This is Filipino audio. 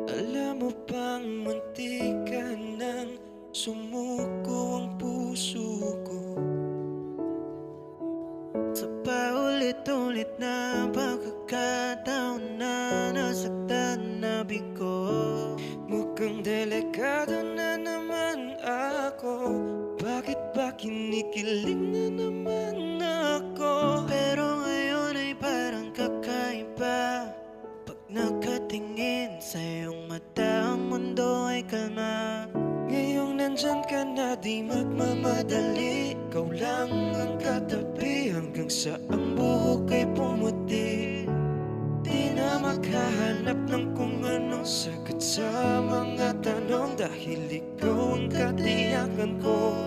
Alam mo bang muntik ka nang sumuko ang puso ko sa paulit-ulit na pagkakataon na nasaktan na bigo. Mukhang delikado na naman ako. Bakit ba kinikilig na naman ako? Pero ngayon ay parang kakaiba. Pag nakatingin sa iyong mata, ang mundo ay kalma. Ngayong nandyan ka na, di magmamadali. Ikaw lang ang katabi hanggang sa ang buhok ay pumuti. Di na makahanap ng kung anong sagot sa mga tanong, dahil ikaw ang katiyakan ko.